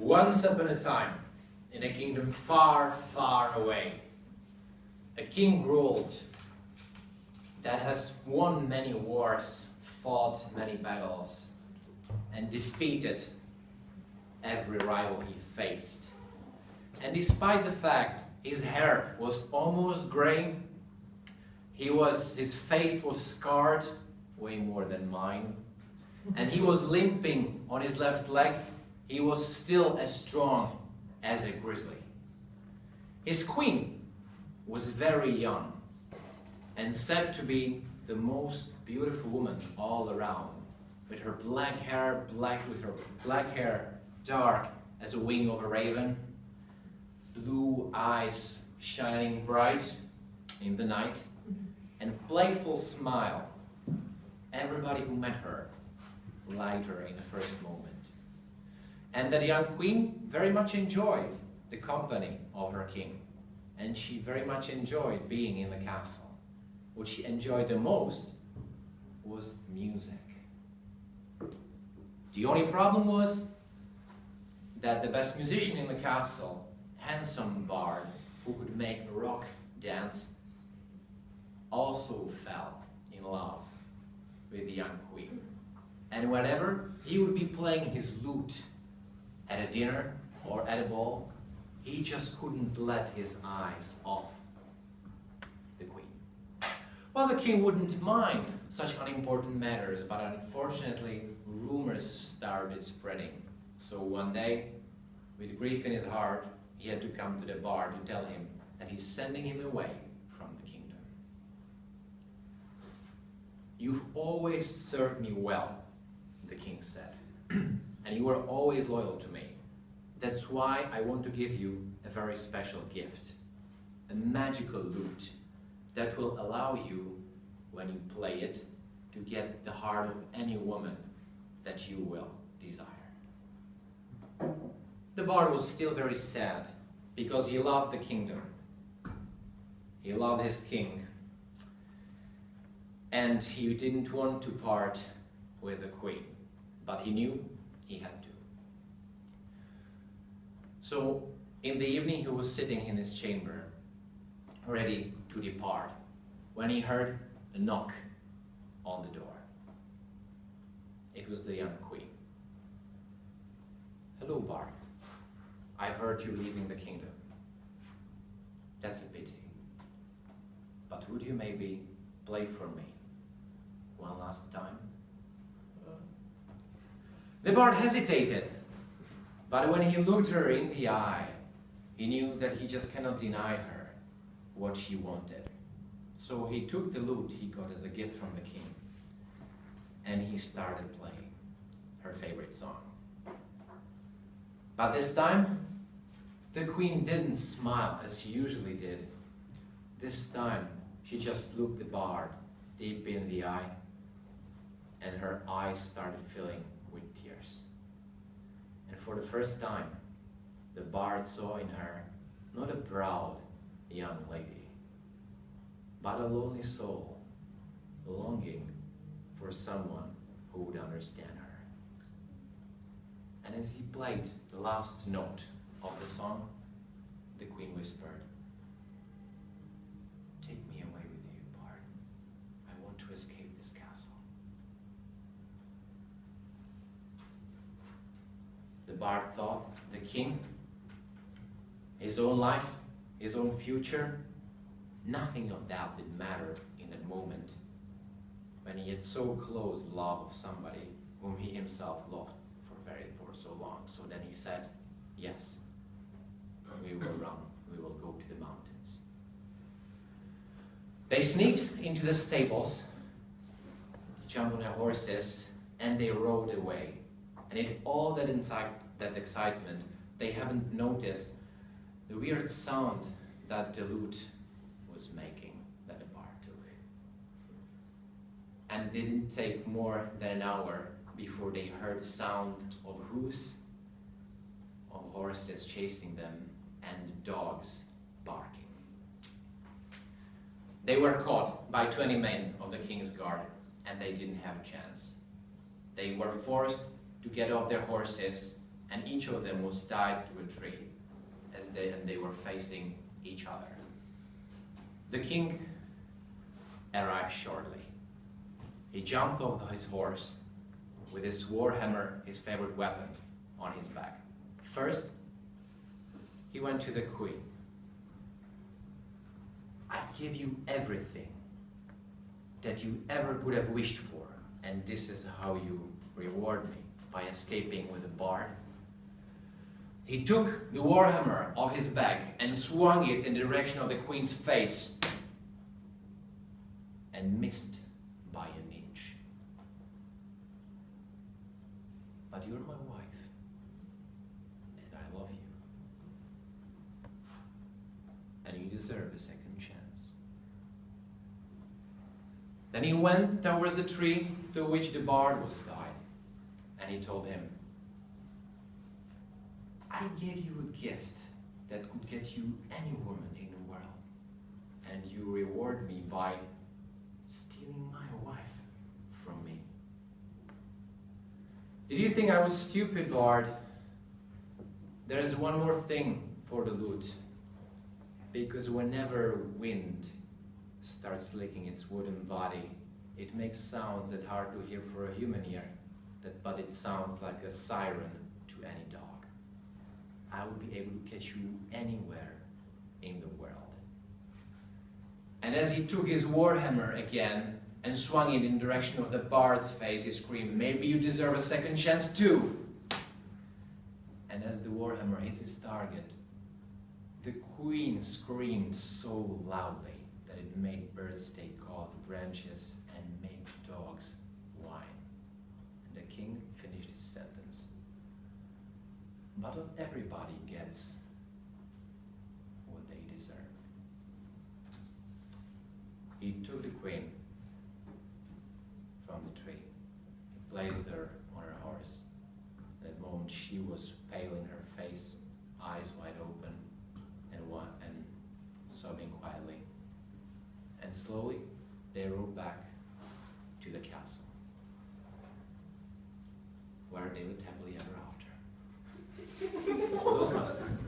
Once upon a time, in a kingdom far, far away, a king ruled that has won many wars, fought many battles, and defeated every rival he faced. And despite the fact his hair was almost gray, his face was scarred, way more than mine, and he was limping on his left leg, he was still as strong as a grizzly. His queen was very young and said to be the most beautiful woman all around, with her black hair dark as a wing of a raven, blue eyes shining bright in the night, and playful smile. Everybody who met her liked her in the first moment. And that young queen very much enjoyed the company of her king, and she very much enjoyed being in the castle. What she enjoyed the most was music. The only problem was that the best musician in the castle, handsome bard who could make a rock dance, also fell in love with the young queen. And whenever he would be playing his lute at a dinner or at a ball, he just couldn't let his eyes off the queen. Well, the king wouldn't mind such unimportant matters, but unfortunately rumors started spreading. So one day, with grief in his heart, he had to come to the bard to tell him that he's sending him away from the kingdom. "You've always served me well," the king said, "and you were always loyal to me. That's why I want to give you a very special gift, a magical lute that will allow you, when you play it, to get the heart of any woman that you will desire." The bard was still very sad because he loved the kingdom. He loved his king, and he didn't want to part with the queen, but he knew he had to. So in the evening he was sitting in his chamber, ready to depart, when he heard a knock on the door. It was the young queen. "Hello, bard. I've heard you leaving the kingdom. That's a pity. But would you maybe play for me one last time?" The bard hesitated, but when he looked her in the eye, he knew that he just cannot deny her what she wanted. So he took the lute he got as a gift from the king, and he started playing her favorite song. But this time, the queen didn't smile as she usually did. This time, she just looked the bard deep in the eye, and her eyes started filling with tears. And for the first time, the bard saw in her not a proud young lady, but a lonely soul longing for someone who would understand her. And as he played the last note of the song, the queen whispered, "Take me away with you, bard. I want to escape this castle." The bard thought the king, his own life, his own future, nothing of that did matter in that moment when he had so close love of somebody whom he himself loved for so long. So then he said, "Yes, we will run, we will go to the mountains." They sneaked into the stables, jumped on their horses, and they rode away. And in all that excitement, they haven't noticed the weird sound that the lute was making, that the bard took. And it didn't take more than an hour before they heard the sound of hoofs, of horses chasing them, and dogs barking. They were caught by 20 men of the king's guard, and they didn't have a chance. They were forced to get off their horses and each of them was tied to a tree as they were facing each other. The king arrived shortly. He jumped off his horse with his war hammer, his favorite weapon, on his back. First, he went to the queen. "I give you everything that you ever could have wished for, and this is how you reward me, by escaping with a bard." He took the warhammer off his back and swung it in the direction of the queen's face and missed by an inch. "But you're my wife, and I love you, and you deserve a second chance." Then he went towards the tree to which the bard was tied, and he told him, "I gave you a gift that could get you any woman in the world, and you reward me by stealing my wife from me. Did you think I was stupid, bard? There is one more thing for the lute, because whenever wind starts licking its wooden body, it makes sounds that are hard to hear for a human ear, but it sounds like a siren to any dog. I would be able to catch you anywhere in the world." And as he took his warhammer again and swung it in the direction of the bard's face, he screamed, "Maybe you deserve a second chance too." And as the warhammer hit his target, the queen screamed so loudly that it made birds take off branches and made dogs whine. And the king finished his sentence. But not everybody gets what they deserve. He took the queen from the tree. He placed her on her horse. At that moment she was pale in her face, eyes wide open, and sobbing quietly. And slowly they rode back to the castle, where they lived happily ever after. It's the Toastmaster.